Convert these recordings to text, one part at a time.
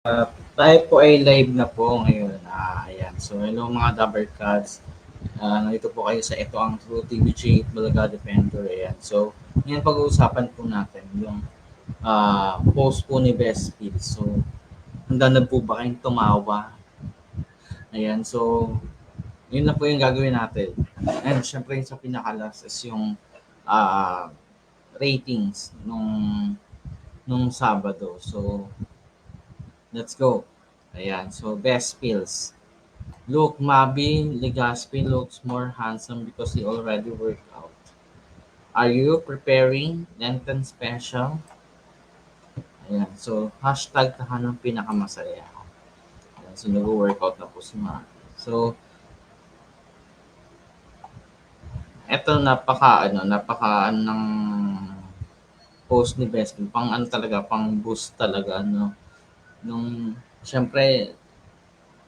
Tayo po ay live na po ngayon. Ayan. So, hello mga Dabber Cats. Nandito po kayo sa ito ang True TVG Bulaga Defender. Ayan. So, ngayon pag-uusapan po natin yung post po ni Best Field. So, handa na po ba kayong tumawa? Ayan. So, yun na po yung gagawin natin. And syempre yung sa pinakalas is yung ah, ratings nung Sabado. So, let's go. Ayan. So, Best Pills. Look, Mabi Legaspi looks more handsome because he already worked out. Are you preparing Lenten special? Ayan. So, hashtag tahanang pinakamasaya. Ayan. So, nag-workout na po si Mabi. So, eto napaka ng post ni Best. Pang ano talaga, pang boost talaga, no? Nung, syempre,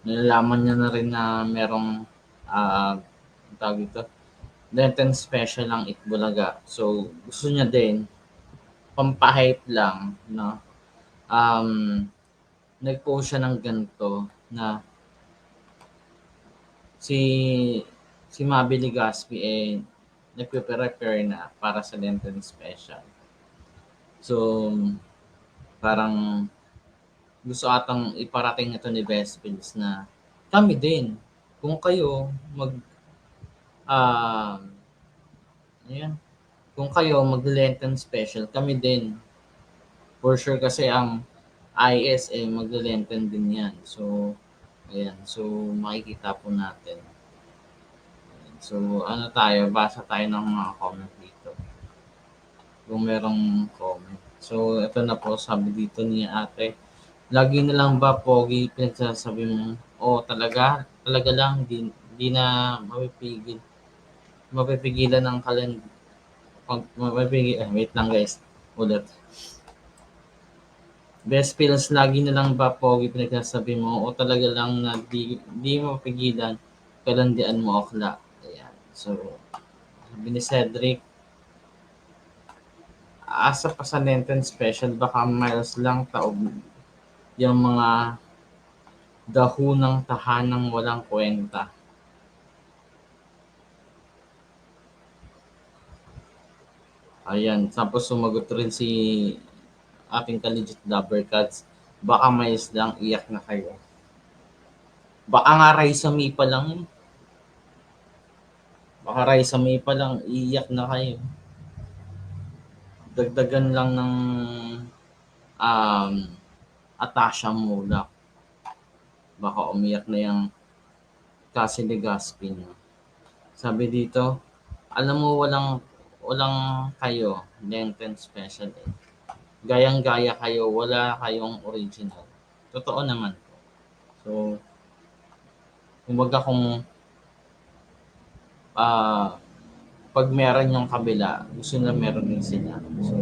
nalalaman niya na rin na merong, ang tawag dito, Lenten special ang Itbulaga. So, gusto niya din, pampahype lang, no? Um, Nag-post siya ng ganito na si si Mabi Legaspi nagpe-prepare na para sa Lenten special. So, parang gusto atang iparating ito ni Best Pills na kami din, kung kayo ah ayan, kung kayo mag-Lenten special, kami din. For sure kasi ang IS magle-lengthen din yan. So, ayan. So, makikita po natin. Ayan. So, ano tayo? Basa tayo ng mga comment dito. Kung merong comment. So, ito na po. Sabi dito ni ate. Lagi na lang ba, Pogi, pinagsasabi mo? Oo, talaga? Talaga lang. Di na mapipigil. Mapipigilan ng wait lang guys. Ulit. Best Pills, lagi na lang ba pogi pinagsasabi mo o talaga lang na di mo mapigilan, kalandian mo akla? Ayan. So, sabi ni Cedric, asa pa sa Lenten special, baka miles lang taob yung mga dahunang tahanang walang kwenta. Ayan. Tapos sumagot rin si ating ka-legit Dabber Cats, baka miles lang iyak na kayo. Baka nga Raisa May pa lang, baka Raisa May pa lang iyak na kayo. Dagdagan lang ng um, Atasha Mulak. Baka umiyak na yung Cassie Legaspi niya. Sabi dito, alam mo walang kayo, Lenten special eh. Gayang-gaya kayo, wala kayong original. Totoo naman. So, kumbaga kung ah pag meron yung kabila, gusto na meron din sila. So,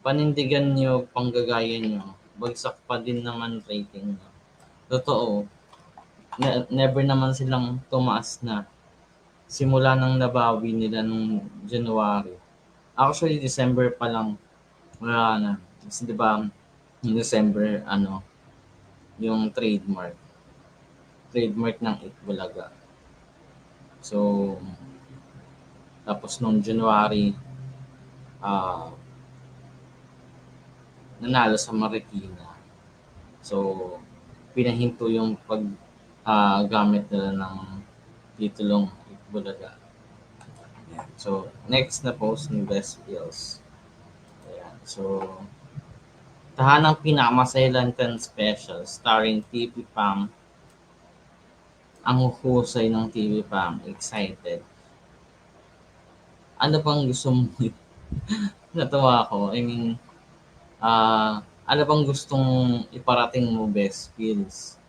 panindigan nyo, panggagaya nyo, bagsak pa din naman rating nyo. Totoo, never naman silang tumaas na simula nang nabawi nila nung January. Actually, December pa lang, wala na. Kasi di ba, yung December, yung trademark ng Itbulaga. So, tapos nung January, ah nanalo sa Marikina. So, pinahinto yung gamit nila ng titulong Itbulaga. Ayan. So, next na post ni Best Pills. Ayan. So, tahanang pinakamasaya Lenten special starring TV Pam. Ang husay ng TV Pam. Excited. Ano bang gusto mo? Natawa ako. I mean, ano bang gustong iparating mo, Best Pills?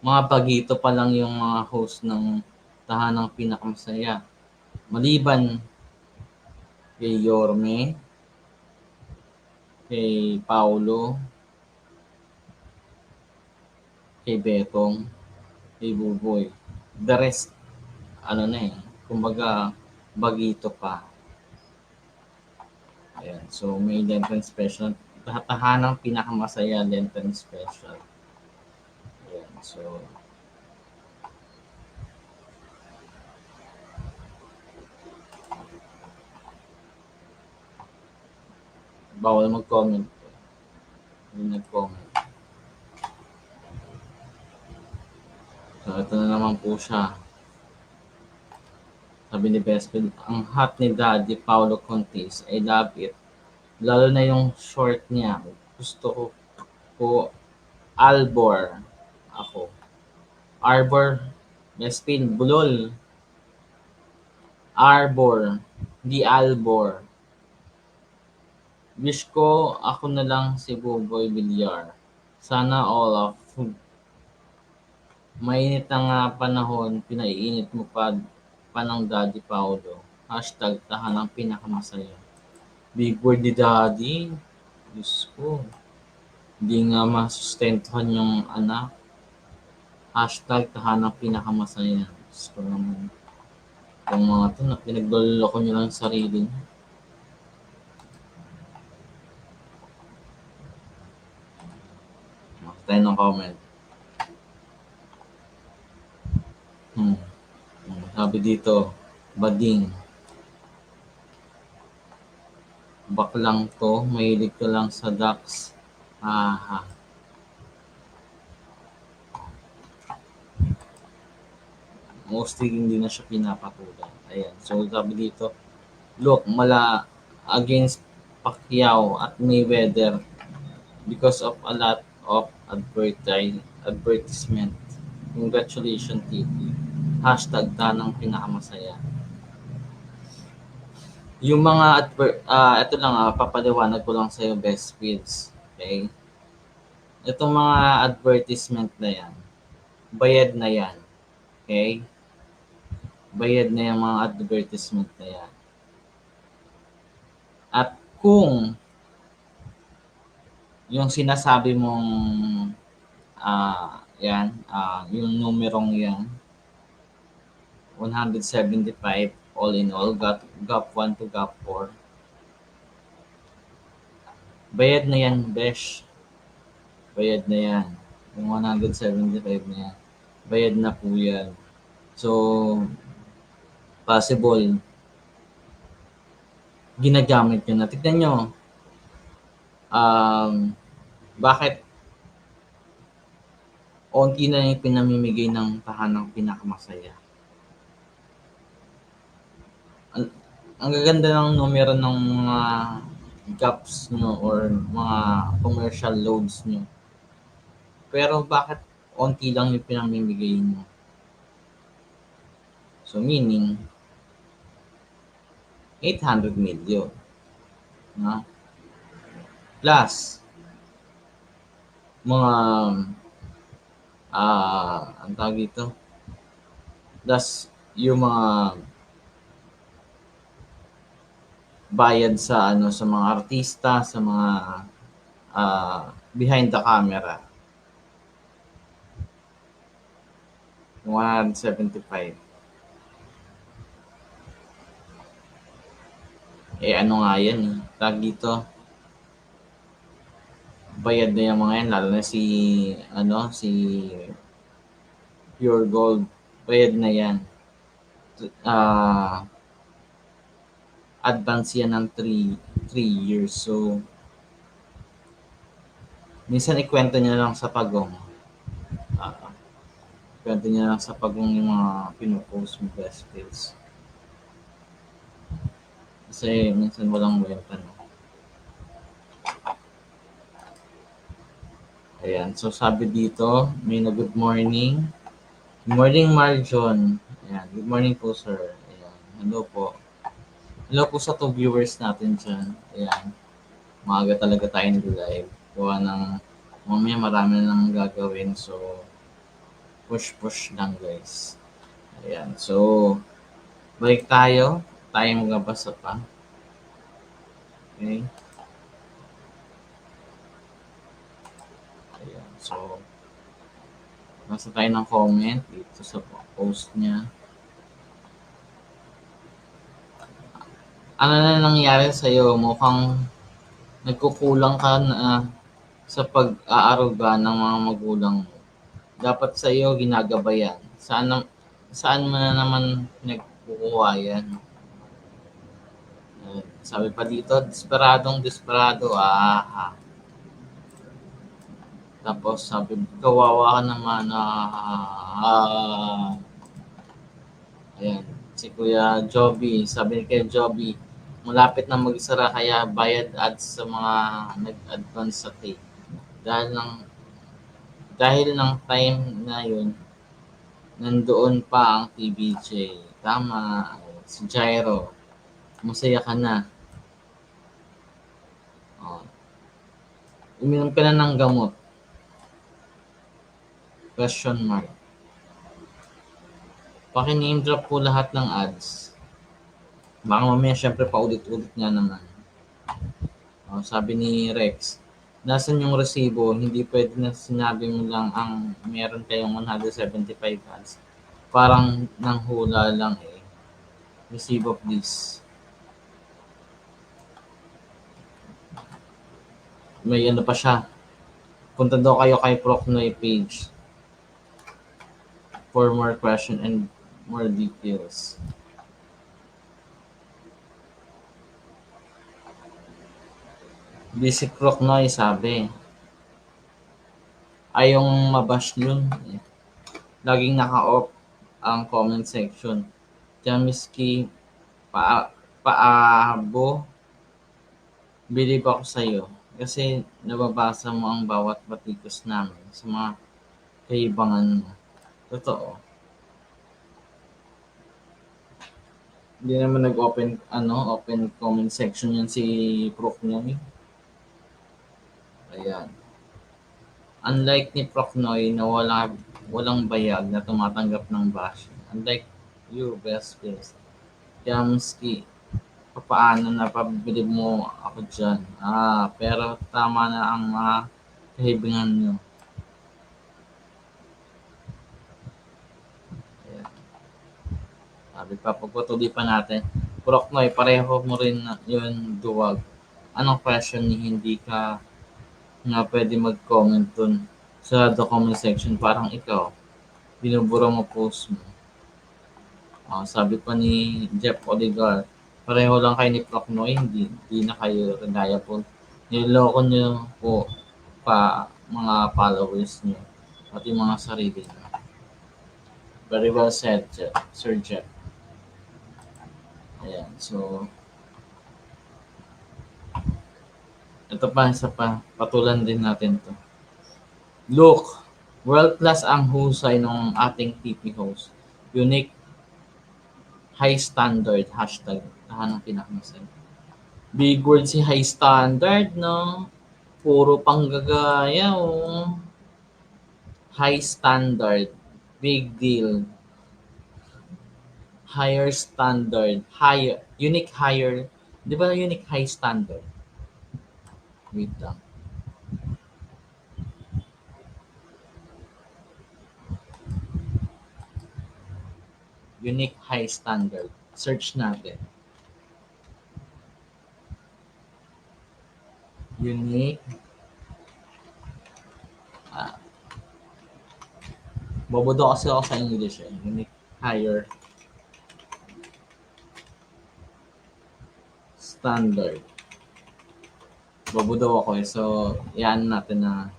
Mga bagito pa lang yung mga host ng tahanang pinakamasaya. Maliban kay Yorme, kay Paulo, kay Betong, kay Buboy. The rest, kumbaga, bagito pa. Ayan. So, may Lenten Special. Tahanang pinakamasaya Lenten Special. Ayan. So, bawal mag-comment. Hindi nag-comment. So, ito na naman po siya. Sabi ni Bespin, ang hat ni Daddy Paolo Contis, I love it. Lalo na yung short niya. Gusto ko po Albor. Ako. Arbor. Bespin, bulol. Arbor. Di Albor. Wish ko ako na lang si Buboy Villar. Sana all of mainit na nga panahon, pinaiinit mo pa ng Daddy Paolo. Hashtag tahanang pinakamasaya. Big word ni Daddy. Diyos ko. Hindi nga masustentuhan yung anak. Hashtag tahanang pinakamasaya. Diyos ko naman. Yung mga to na pinagloloko nyo lang sa sarili nyo. Tayo ng comment. Hmm. Sabi dito, bading. Baklang to, mahilig ka lang sa ducks. Aha. Mostly hindi na siya pinapatulan. Ayan. So sabi dito, look, mala against Pacquiao at Mayweather because of a lot of advertisement. Congratulations, TV. Hashtag tanang pinakamasaya. Yung mga ito lang papaliwanag ko lang sa'yo, best feeds. Okay? Itong mga advertisement na yan, bayad na yan. Okay? Bayad na yung mga advertisement na yan. At kung yung sinasabi mong yung numerong yan, 175 all in all, GAP 1 to GAP 4, bayad na yan, besh. Bayad na yan. Yung 175 na yan. Bayad na po yan. So, possible, ginagamit nyo na. Tignan nyo, bakit onti na yung pinamimigay ng tahanang pinakamasaya. Ang gaganda ng numero ng mga gaps nyo or mga commercial loads nyo. Pero bakit onti lang yung pinamimigay nyo? So meaning, 800 million. No? Plus, mga ang tawag dito, plus yung mga bayad sa sa mga artista, sa mga behind the camera. 175. Ano nga yan eh. Tag dito. Bayad na yung mga yan. Lalo na si Pure Gold. Bayad na yan. Advance yan ng 3 years. So, minsan ikwento niya lang sa pagong. Ikwento niya lang sa pagong yung mga pinupost mo best deals. Kasi minsan walang wenta, no? Ayan. So, sabi dito, may na good morning. Good morning, Marjon. Ayan. Good morning po, sir. Ayan. Hello po. Hello po sa 2 viewers natin dyan. Ayan. Maaga talaga tayo nag-live. Gawa ng mamaya marami na nang gagawin. So, push lang, guys. Ayan. So, balik tayo. Tayo magbabasa pa. Okay. Ayan. So, basa tayo ng comment dito sa post niya. Ano na nangyari sa'yo? Mukhang nagkukulang ka na sa pag-aaruga ng mga magulang mo. Dapat sa'yo ginagabayan. Saan mo na naman nagkukuha yan? Sabi pa dito, desperadong desperado. Tapos sabi, kawawa ka naman. Ayan. Si Kuya Joby, sabi ni Kuya Joby, malapit na magsara kaya bayad ads sa mga nag-advance sa take. Dahil ng time na yun, nandoon pa ang TBJ. Tama. Si Jairo, masaya ka na. Oh. Uminom ka na ng gamot. Question mark. Paki-name drop po lahat ng ads. Baka mamaya syempre paulit-ulit nga naman. Oh, sabi ni Rex, nasan yung resibo? Hindi pwede na sinabi mo lang ang meron kayong 175 ads. Parang nang hula lang eh. Resibo please. May ano pa siya. Punta daw kayo kay Prof. Noy page for more question and more details. Busy Prof. Noy sabi. Ayong mabash yun. Laging naka-off ang comment section. Jamiski, paabo, believe ako sa'yo. Kasi nababasa mo ang bawat batikos namin sa mga kaibangan mo. Totoo. Hindi naman open comment section yan si Prof. Noy. Ayan. Unlike ni Prof. Noy na walang bayag na tumatanggap ng bashing. Unlike you, best friends. Jamski, papaano napabilib mo ako dyan? Pero tama na ang mga kahibingan nyo. Ayan. Sabi pa, pagpatuloy pa natin. Prof. Noy, pareho mo rin yun duwag. Anong question ni hindi ka nga pwede mag-comment dun sa the comment section? Parang ikaw, binubura mo post mo. Sabi pa ni Jeff Oligar, pareho lang kayo ni Prof. Noy, hindi na kayo reliable. Niloloko nyo po pa mga followers nyo, pati mga sarili nyo. Very well said, Sir Jeff. Ayan, so, ito pa, isa pa, patulan din natin to. Look, world class ang husay ng ating TP host. Unique, high standard, hashtag, tahanang pinakamasay. Big word si high standard, no? Puro panggagaya, oh. High standard, big deal. Higher standard, unique higher, di ba unique high standard? Wait lang. Unique high standard. Search natin. Unique. Bobodo kasi ako sa English eh. Unique higher standard. Bobodo ako eh. So, yan natin na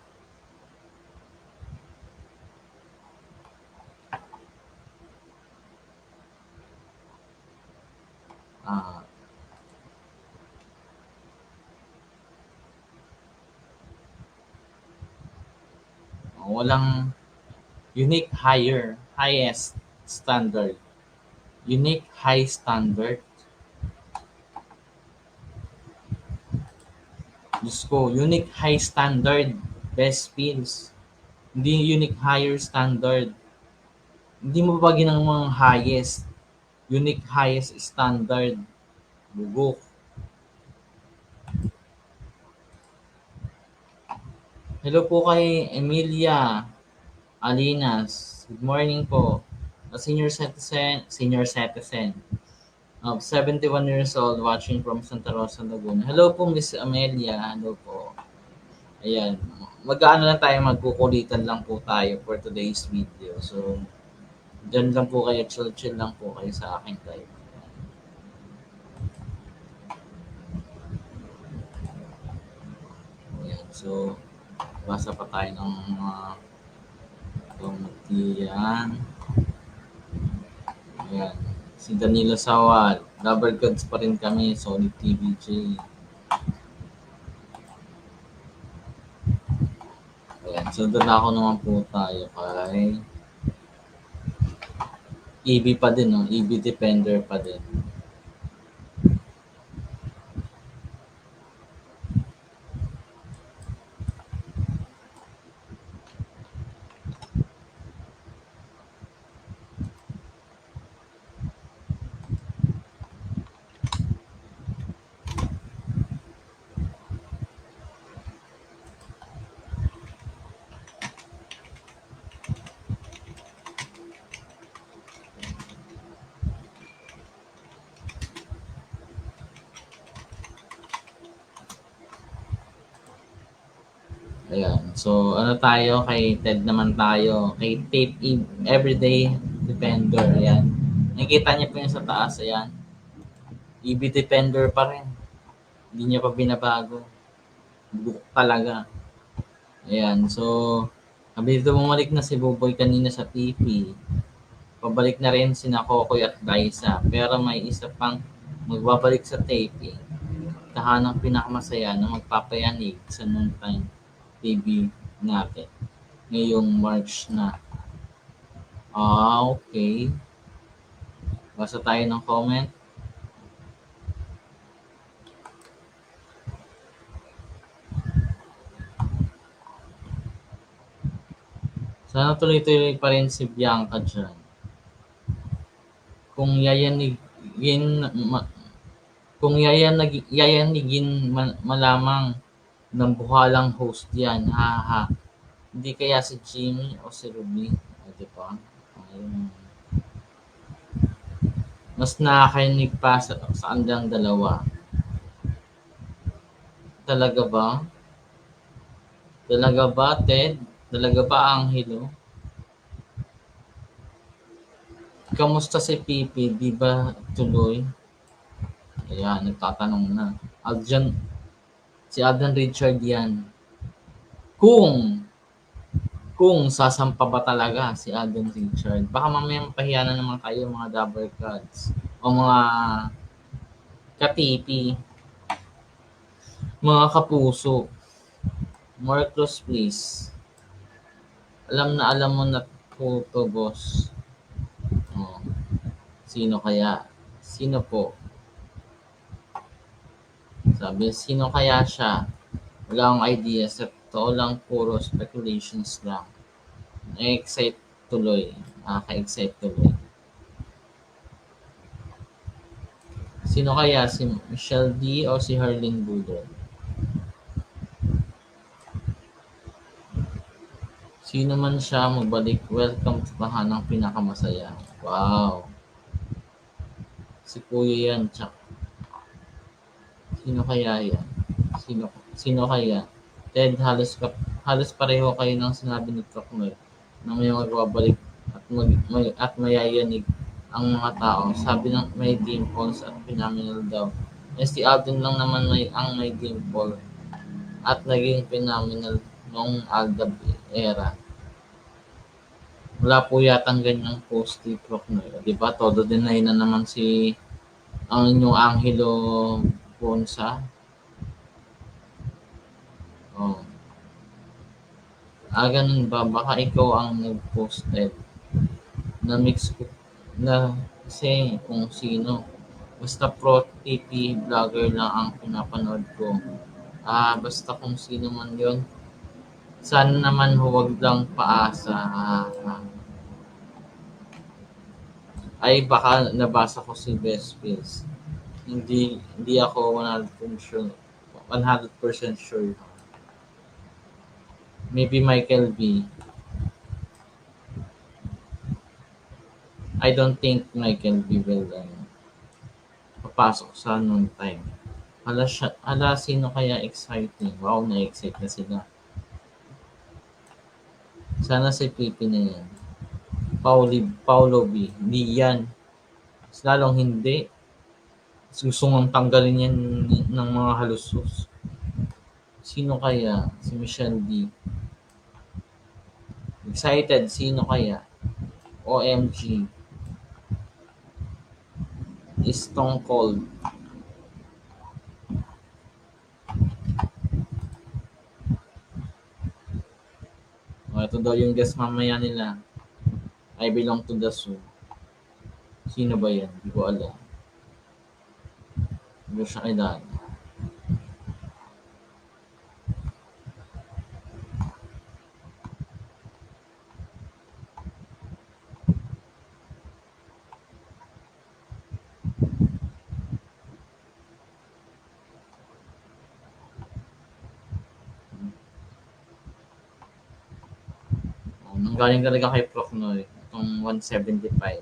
walang unique highest standard. Unique high standard. Diyos ko, unique high standard. Best pills. Hindi unique higher standard. Hindi mo ba ginang mga highest? Unique highest standard. Bugok. Hello po kay Emilia Alinas. Good morning po. Senior citizen. of 71 years old watching from Santa Rosa, Laguna. Hello po, Miss Amelia. Hello po. Ayan. Mag-ano lang tayo, magkukulitan lang po tayo for today's video. So, dyan lang po kayo, chill-chill lang po kayo sa aking live. Ayan. So, basa pa tayo ng mga komentiyan. Ayan. Si Danilo Sawal. Rubber goods pa rin kami. Solid TVJ. Ayan. So, doon ako naman po tayo kay EB pa din, no? EB Defender pa din. Ayan. So, ano tayo? Kay Ted naman tayo. Kay Tape Everyday Defender. Ayan. Nakikita niyo po yung sa taas. Ayan. EB Defender pa rin. Hindi niya pa binabago. Buk talaga. Ayan. So, sabi dito bumalik na si Buboy kanina sa PP. Pabalik na rin si Kokoy at Daisa. Pero may isa pang magbabalik sa taping. Tahanang pinakamasaya na magpapayanig sa noontime TV natin. Ngayong March na. Okay. Basa tayo ng comment. Sana tuloy-tuloy pa rin si Bianca dyan. Kung yayanigin, kung yayanigin malamang ng buhalang host yan, haha. Hindi kaya si Jimmy o si Ruby, di ba? Ayun. Mas nakakainig pa sa andang dalawa. Talaga ba? Talaga ba, Ted? Talaga ba, Angelo? Kamusta si Pipi? Di ba tuloy? Ayan, nagtatanong na. Si Alden Richard yan. Kung sasampa ba talaga si Alden Richard. Baka mamaya mapahiya na naman kayo mga double cards. O mga katipi. Mga kapuso. More close please. Alam mo na po to, boss. Oh. Sino kaya? Sino po? Sabi, sino kaya siya? Wala akong idea. Sa totoo lang, puro speculations lang. Na-excite tuloy. Nakaka-excite tuloy. Sino kaya? Si Michelle D. o si Harleen Budol? Sino man siya magbalik, welcome sa tahanang pinakamasaya. Wow. Si Kuya yan, tsak. Sino kaya yan? Sino kaya? Ted, halos pareho kayo ng sinabi ni Trokmer na may magbabalik at mayayanig ang mga tao. Sabi ng may dimples at phenomenal daw. Si Alden lang naman ang may dimple at naging phenomenal noong Aldab era. Wala po yatang ganyang post ni Trokmer. Diba? Todo deny na naman si ang inyong Angelo Ponsa. Oh. Ganun ba? Baka ikaw ang nag-posted. Na-mix ko na kasi kung sino. Basta pro TP vlogger lang ang pinapanood ko. Basta kung sino man yon. Sana naman huwag lang paasa. Ay baka nabasa ko si Best Pills. Hindi ako 100% sure. 100% sure. Maybe Michael B. I don't think Michael B will papasok sa noon time. Hala, sino kaya exciting? Wow, na-excite na sila. Sana si Pipi na yan. Paulo B. Hindi yan. Mas lalong hindi. Susungang tanggalin yan ng mga halusos. Sino kaya? Si Michelle D. Excited, sino kaya? OMG. Stone Cold. Ito daw yung guest mamaya nila. I belong to the zoo. Sino ba yan? Hindi ko alam. Hindi ko siya kilala. Nanggaling talaga kay Prof. Noy. Itong 175.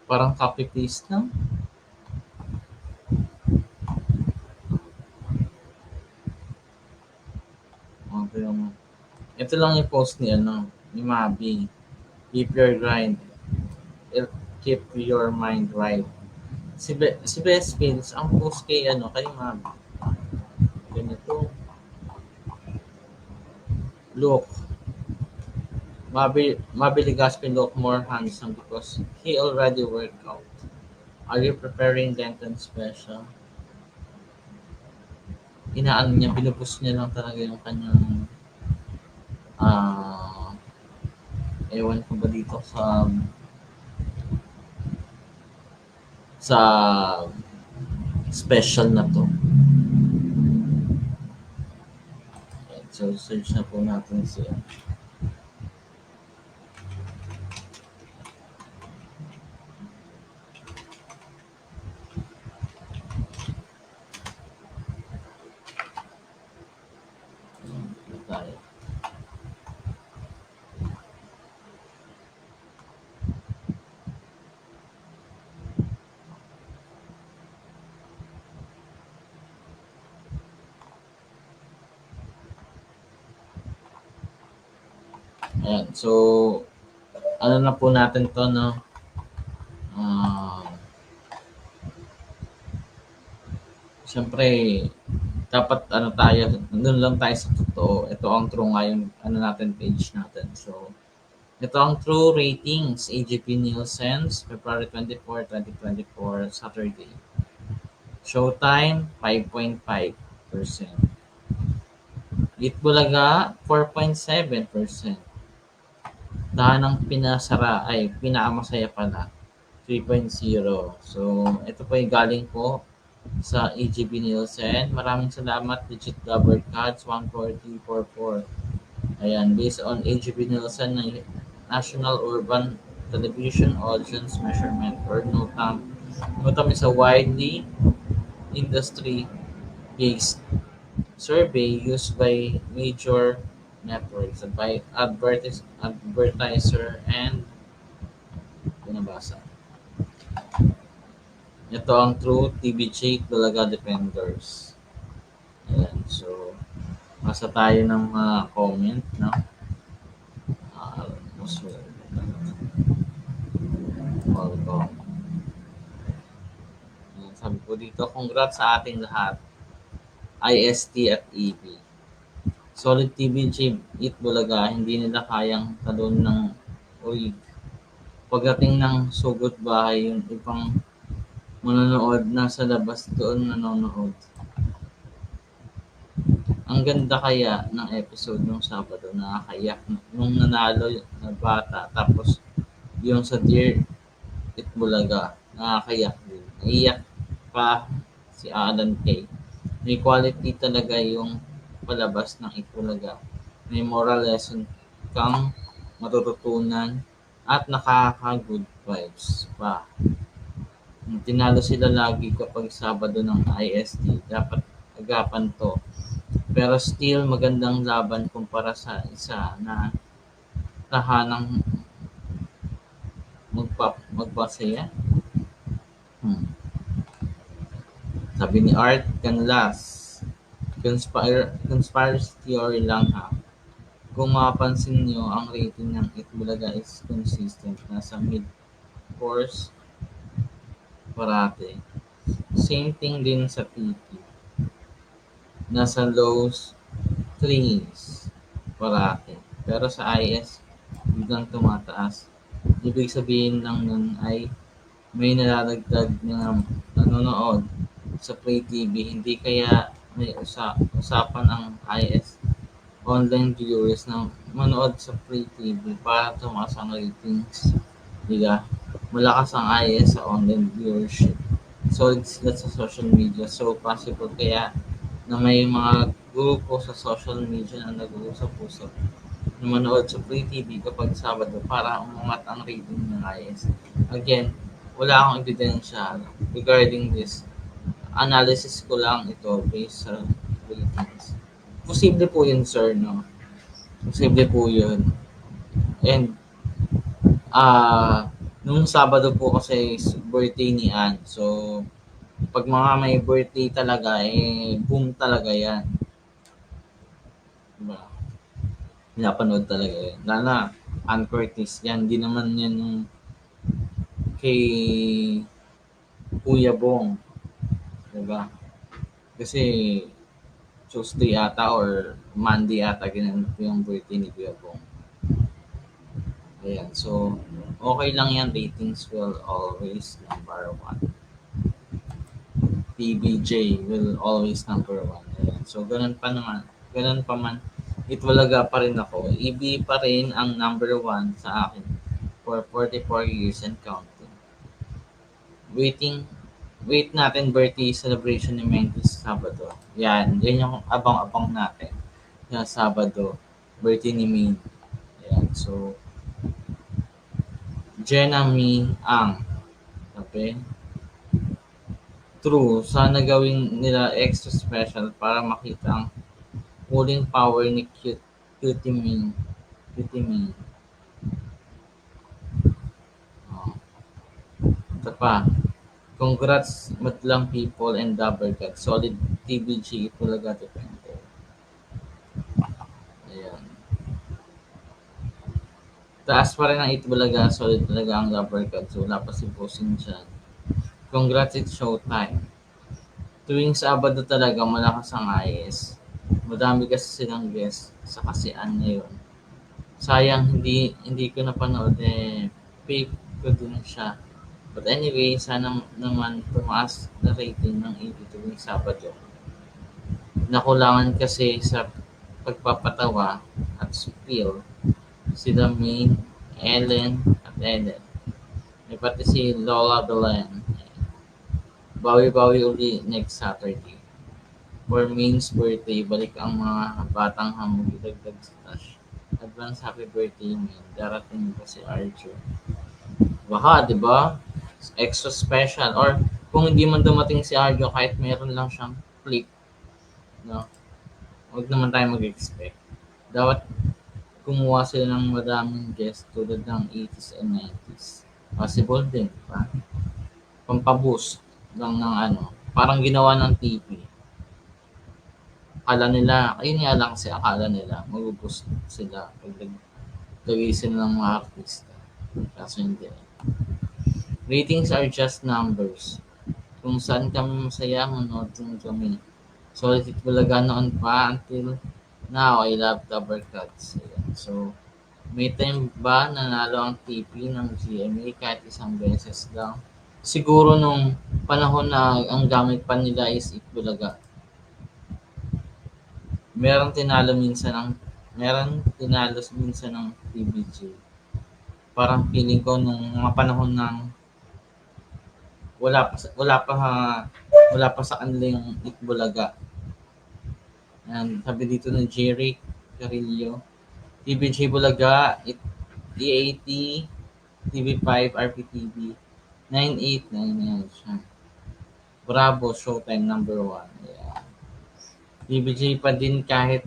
Parang copy-paste lang. Okay naman. Ito lang yung post ni Mabi. Keep your grind. Keep your mind right. Si Best Fields, ang post kay Mabi. Ganito. Look. Mabi Legaspi look more handsome because he already worked out. Are you preparing Lenten special? Inaano niya, binubus niya lang talaga yung kanyang ewan ko ba dito sa special na to. So, search na po natin siya. Ayan. So, ano na po natin to, no? Siyempre, dapat tayo, nandun lang tayo sa totoo. Ito ang true ngayon, natin, page natin. So, ito ang true ratings, AGP Nielsen, February 24, 2024, Saturday. Showtime, 5.5%. Eat Bulaga, 4.7%. Dahanang pinakamasaya pala, 3.0. So, ito po yung galing po sa AGB Nielsen. Maraming salamat, Legit Rubber Cards, 14044. Ayan, based on AGB Nielsen ng National Urban Television Audience Measurement or NOTAM. NOTAM is a widely industry-based survey used by major networks by advertiser and binabasa. Ito ang true TBJ Bulaga Defenders. Ayan, so basa tayo ng mga comment, no? Welcome. Ayan, sabi po dito, congrats sa ating lahat. IST at EB. Solid TBJ, Eat Bulaga, hindi nila kayang talon ng uy. Pagdating ng Sugot Bahay, yung ibang manonood nasa labas doon nanonood. Ang ganda kaya ng episode nung Sabado, nakakayak nung nanalo na bata, tapos yung sa Dear Eat Bulaga, nakakayak din. Naiyak pa si Alan Kay. May quality talaga yung palabas ng Eat Bulaga. May moral lesson kang matututunan at nakaka-good vibes pa. Tinalo sila lagi kapag Sabado ng IST. Dapat agapan to. Pero still magandang laban kumpara sa isa na tahanang magpasaya. Hmm. Sabi ni Art Canlas, conspiracy theory lang ha. Kung mapapansin nyo, ang rating ng Itbulaga is consistent. Nasa mid-course parate. Same thing din sa PT. Nasa lows 3s parate. Pero sa IS, biglang tumataas. Ibig sabihin lang nun ay may nalalagdag na nanonood sa Play TV, hindi kaya may usapan ang IS online viewers na manood sa Play TV para tumaas ang ratings nila. Malakas ang IS sa online viewership. Solid sila sa social media. So, possible kaya na may mga grupo sa social media na nag-uusap-usap na manood sa Free TV kapag Sabado para umangat ang rating ng IS. Again, wala akong ebidensya regarding this. Analysis ko lang ito based sa ratings. Posible po yun, sir, no? Posible po yun. And, nung Sabado po kasi is birthday ni Ann. So, pag mga may birthday talaga, boom talaga yan. Diba? Pinapanood talaga yan. Lala, Ann Curtis, yan. Di naman yan yung kay Kuya Bong. Diba? Kasi Tuesday ata or Monday ata ginanap yung birthday ni Kuya Bong. Ayan. So, okay lang yan. Ratings will always number one. PBJ will always number one. Ayan. So, ganun pa naman. Ganun pa man. Itbulaga pa rin ako. EB pa rin ang number one sa akin for 44 years and counting. Wait natin birthday celebration ni Mendes Sabado. Yan yung abang-abang natin. Sa Sabado, birthday ni Maine. Yan, so, Jenna Mi Ang. Okay? True, sana gawin nila extra special para makita ang pulling power ni Cutie Ming. Cutie Ming. Oh. Ito pa. Congrats madlang people and double cut. Solid TBG talaga depende. Ayan. Taas pa rin ang Itbulaga. Solid talaga ang double cut. So wala pa si Bossing dyan. Congrats, it's showtime. Tuwing Sabado talaga malakas ang IS. Madami kasi silang guest sa kasian ngayon. Sayang hindi ko napanood fake ko din siya. But anyway, sana naman tumaas na rating ng AB tuwing Sabado. Nakulangan kasi sa pagpapatawa at spill sila Maine, Ellen at Eden. May pati si Lola Belen. Bawi-bawi uli next Saturday. For Main's birthday, balik ang mga batang hamog idagdag sa tash. Advance happy birthday, Maine. Darating pa si Archer. Baka, di ba? Extra special. Or kung hindi man dumating si Arjo, kahit meron lang siyang clip, no? Huwag naman tayo mag-expect. Dapat kumuha sila ng madaming guest tulad ng 80s and 90s. Possible din, di ba? Pampaboost lang ng ano. Parang ginawa ng TV. Akala nila, ayun nga lang kasi akala nila, mag-boost sila pag lagay sila ng mga artista. Kaso hindi. Ratings are just numbers. Kung saan kami masaya, manood din kami. Solid Itbulaga noon pa until now, I love Double Cuts. Ayan. So, may time ba nanalo ang TP ng GMA kahit isang beses lang? Siguro nung panahon na ang gamit pa nila is Itbulaga. Meron tinalo minsan ng PBJ. Parang feeling ko nung mga panahon ng wala pa wala pa sa kanila yung Itbulaga. And sabi dito ng Jerry Carillo, TBJ Bulaga, EAT, TV5, RPTV, 9899 siya. Bravo, Showtime number 1. Yeah. TBJ pa din kahit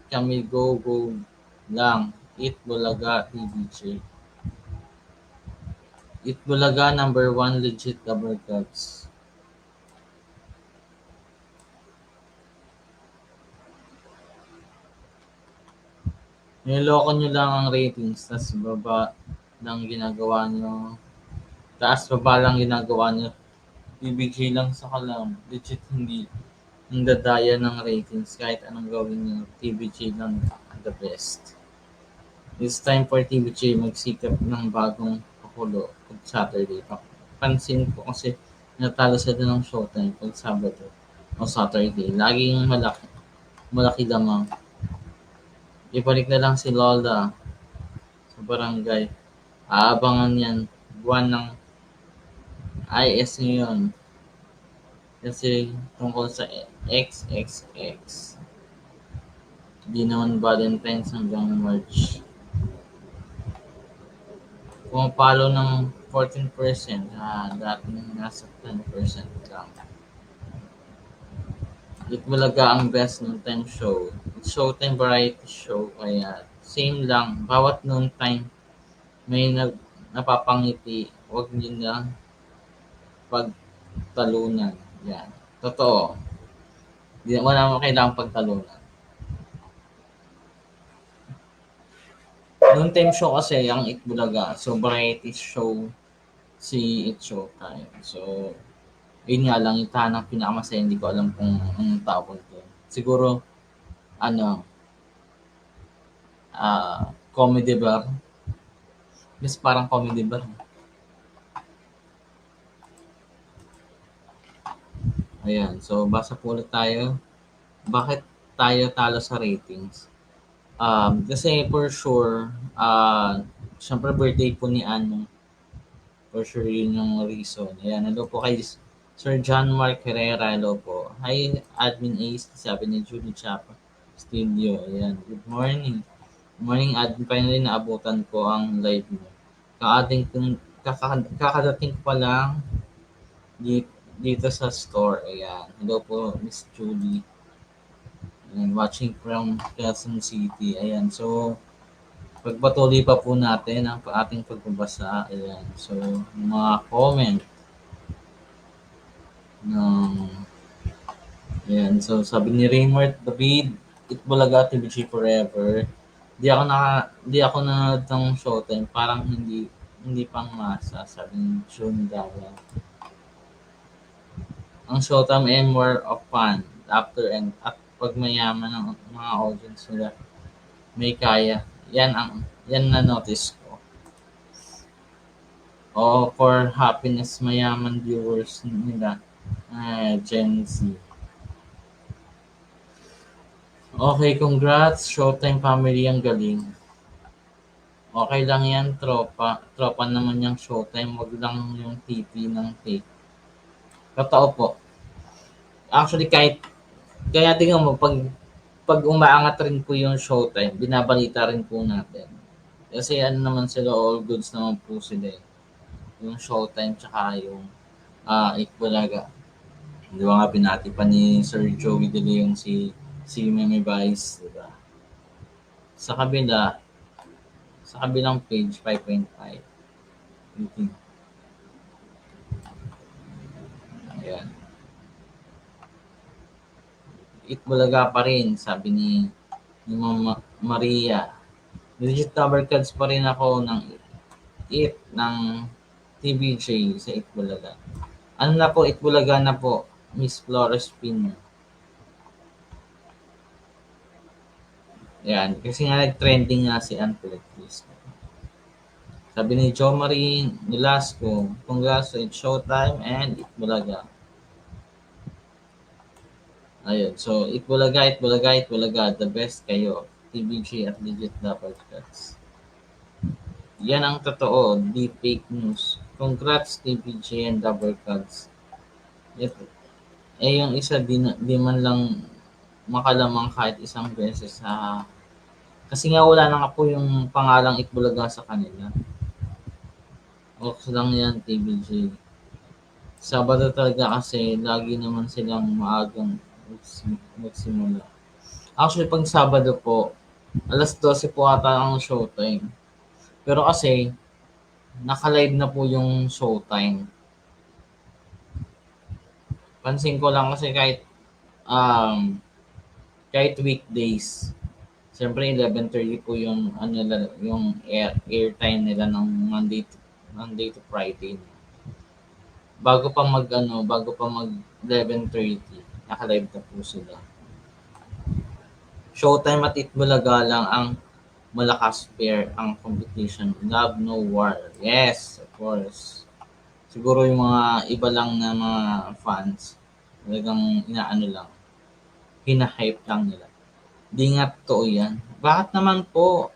kami go lang. Itbulaga TVJ. Itbulaga number one legit double cuts. Niloloko nyo lang ang ratings, tas baba lang ginagawa nyo. Taas baba lang ginagawa nyo. Bibigay lang sa kalam. Legit hindi. Ang dadaya ng ratings kahit anong gawin nyo. TVJ lang the best. It's time for TVJ magsikap ng bagong pakulo pag Saturday. Pansin ko kasi natalo sila ng showtime pag Sabado o Saturday. Laging malaki lamang. Ibalik na lang si Lola sa barangay. Aabangan yan. Buwan ng IS ngayon. Kasi tungkol sa XXX. Di naman Valentine's hanggang March. Pumapalo ng 14%. Dating nasa 10% lang. Itbulaga ang best noontime show. It's Showtime variety show. Kaya same lang. Bawat noontime may napapangiti. Huwag nyo na pagtalunan. Yan. Totoo. Wala mo kailangang pagtalunan. Noontime show kasi ang Itbulaga. So, variety show si It Showtime. So, yun nga lang, yung tahanang pinakamasaya, hindi ko alam kung anong tawag doon. Siguro, ano, comedy bar. Mas parang comedy bar. Ayan, so basa po ulit tayo. Bakit tayo talo sa ratings? Kasi for sure, syempre birthday po ni Ano. For sure yun yung reason. Ayan, hello po kay Sir John Mark Herrera. Hello po. Hi, Admin Ace. Sabi ni Julie Chapa Studio. Ayan, good morning. Good morning, Admin. Finally, naabutan ko ang live mo. Kakadating ko pa lang dito sa store. Ayan. Hello po, Miss Julie. Ayan, watching from Quezon City. Ayan, so pagpatuloy pa po natin ang ating pagbabasa. Ayan, so mga comment ng ayan, so sabi ni Raymart David, Itbulaga TVG forever. Di ako nanonood ng Showtime, parang hindi pang masa, sabi ni June Dara. Ang Showtime ay more of fun, after and at pag mayaman ng mga audience nila may kaya. Yan na notice ko. O for happiness mayaman viewers nila. Gen Z. Okay, congrats. Showtime family ang galing. Okay lang yan, tropa. Tropa naman yung Showtime. Wag lang yung TP ng take. Totoo po. Actually, kaya tingnan mo, pag umaangat rin po yung Showtime, binabalita rin po natin. Kasi ano naman sila, all goods naman po sila eh. Yung Showtime tsaka yung Itbulaga. Di ba nga pinati pa ni Sir Joey De Leon si Meme Vice, di ba? Sa kabilang page 5.5. Ayan. Itbulaga pa rin, sabi ni Mama Maria. Legit cover cards pa rin ako ng TVJ sa Itbulaga. Ano na po, Itbulaga na po, Miss Flores Pino. Yan, kasi nga nag-trending nga si Antelectis. Sabi ni Jo Marie Nolasco, congrats sa Showtime and Itbulaga. Ayun, so Itbulaga, the best kayo. TVG at legit double cuts. Yan ang totoo, di fake news. Congrats TVG and double cuts. Yung isa di man lang makalamang kahit isang beses sa kasi nga wala na nga po yung pangalang Itbulaga sa kanila. Okay lang yan, TVG. Sabado talaga kasi lagi naman silang maagang magsimula. Actually, pag Sabado po, Alas 12 po ata ang showtime. Pero kasi, naka-live na po yung showtime. Pansin ko lang kasi kahit weekdays, siyempre 11:30 po yung ano nila, yung airtime nila ng Monday to Friday. Bago pa mag 11:30, naka-live na po sila. Showtime at Itbulaga lang ang malakas pair ang competition. Love No War. Yes, of course. Siguro yung mga iba lang na mga fans, talagang inaano lang, hina-hype lang nila. Di nga totoo yan. Bakit naman po?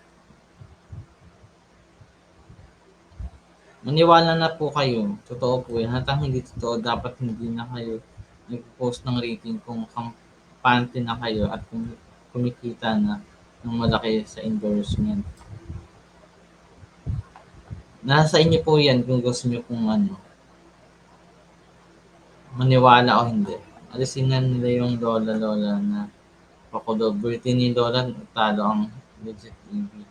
Maniwala na po kayo. Totoo po yan. Hatang hindi totoo, dapat hindi na kayo nag-post ng rating kung kampante na kayo at kung kumikita na ng malaki sa endorsement. Nasa inyo po yan kung gusto nyo kung ano, maniwala o hindi. Alisin na nila yung lola-lola na pakulo. Birthday ni lola, talo ang legit TV.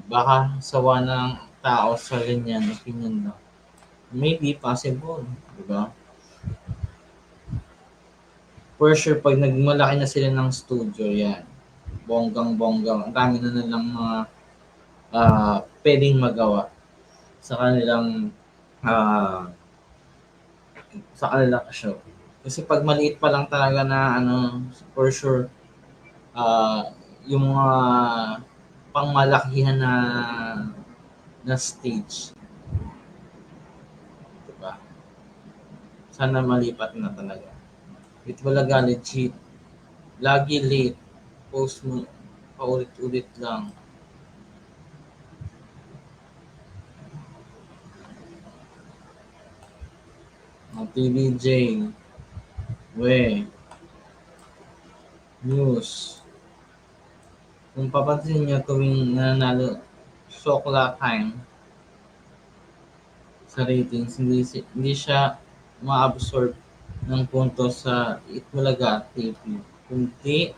Baka sawa ng tao sa ganyan opinion lang. Maybe possible, di ba? For sure, pag nagmalaki na sila ng studio, yan. Bonggang-bongga. Ang dami na nilang mga pwedeng magawa sa kanilang ah, show. Kasi pag maliit pa lang talaga na ano, for sure, yung mga pangmalakihan na stage, di ba? Sana malipat na talaga. It Bulaga legit. Lagi late. Post mo paulit-ulit lang. TVJ, we, news. Kung papansin niyo tuwing nananalo Sokla Time sa ratings, hindi siya ma-absorb ng punto sa Itbulaga at TV. Kundi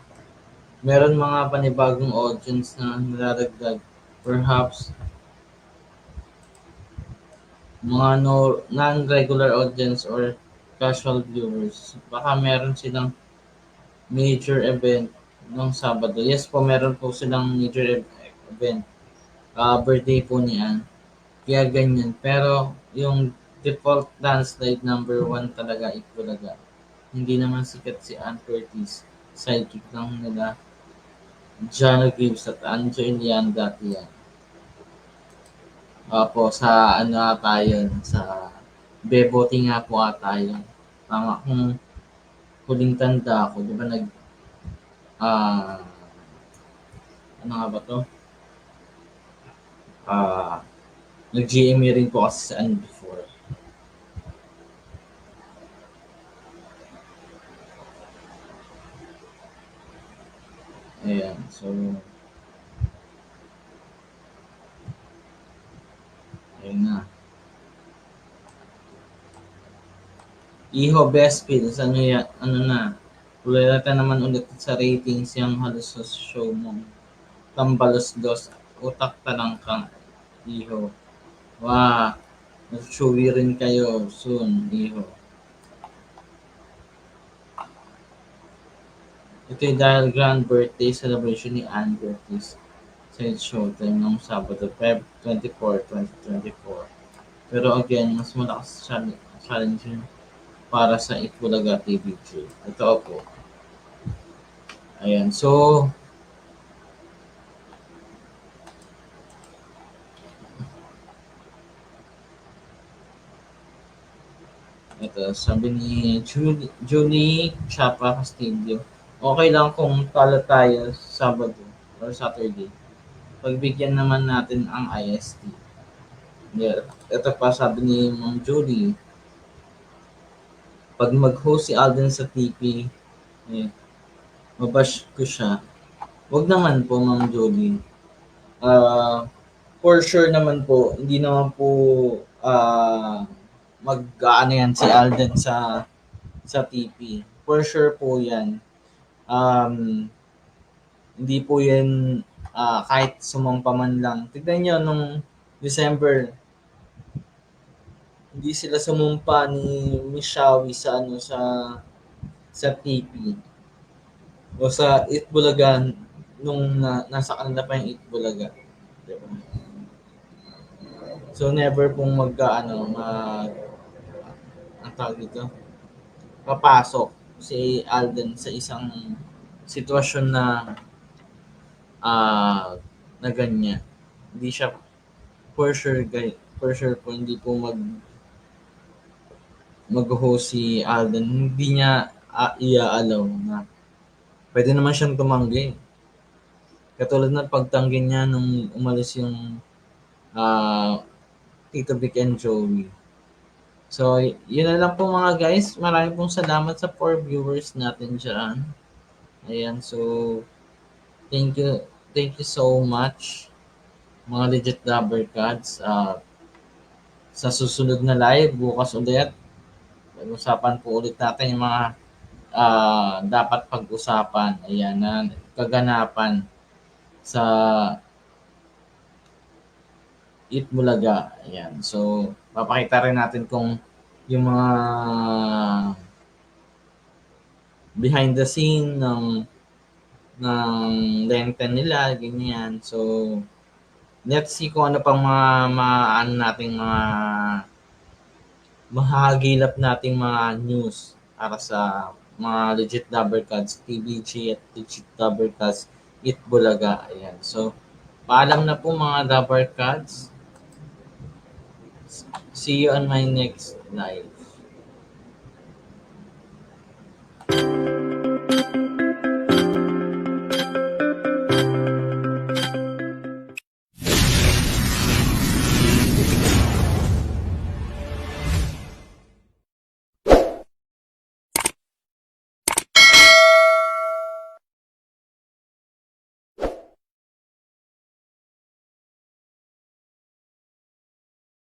meron mga panibagong audience na nilalagdag. Perhaps mga non-regular audience or casual viewers. Baka meron silang major event nung Sabado. Yes po, meron po silang major event. Birthday po ni Ann. Kaya ganyan. Pero yung default dance live number 1 talaga Itbulaga. Hindi naman sikat si Ann Curtis. Sidekick lang nila Jano Gibbs at Anjo Ilian dati yan. Opo, sa ano ata yun, sa Bebote nga po ata yun. Tama kung huling tanda ako, di ba ah, ano nga ba to? Ah, nag-GMA rin po kasi sa ano before. Ayan, so, ayun na. Iho, best feels, ano yan, ano na, ulala naman ulit sa ratings yung halos sa show mo. Tambalos dos, utak talang kang, Iho. Wow, mag-showy rin kayo soon, Iho. Ito yung dahil grand birthday celebration ni Ann Curtis sa Showtime noong Sabado, Feb 24, 2024. Pero again, mas malakas challenge yun para sa Itbulaga TVJ. Ito po. Ayan. So, ito, sabi ni Julie Chapa Castillo, okay lang kung talo tayo Sabado or Saturday. Pagbigyan naman natin ang IST. Yeah. Ito pa sabi ni Ma'am Julie, pag mag-host si Alden sa TP, eh, mabash ko siya. Wag naman po, Ma'am Jolie. For sure naman po, hindi naman po mag-ano yan si Alden sa TP. For sure po yan. Um, Hindi po yan kahit sumampa man lang. Tignan nyo, nung December, hindi sila sumumpa ni Mishawi sa sa TP o sa Itbulaga nung nasa kanila pa yung Itbulaga. Diba? So never pong ang tawag dito, papasok si Alden sa isang sitwasyon ah na ganyan. Hindi siya for sure po hindi po mag-host si Alden. Hindi niya i-allow na pwede naman siyang tumanggi. Katulad ng pagtanggi niya nung umalis yung ah Tito Vic and Joey. So, yun na lang po mga guys. Maraming pong salamat sa 4 viewers natin dyan. Ayan, so thank you so much mga legit rubber cards. Sa susunod na live, bukas ulit, pag-usapan po ulit natin yung mga dapat pag-usapan. Ayan, na kaganapan sa Itbulaga. Ayan, so papakita rin natin kung yung mga behind the scene ng lenten nila, ganyan. So, let's see kung ano pang ano nating mahagilap nating mga news para sa mga legit double cards, TBG at legit double cards, Itbulaga. Ayan. So, paalam na po mga double cards. See you on my next live.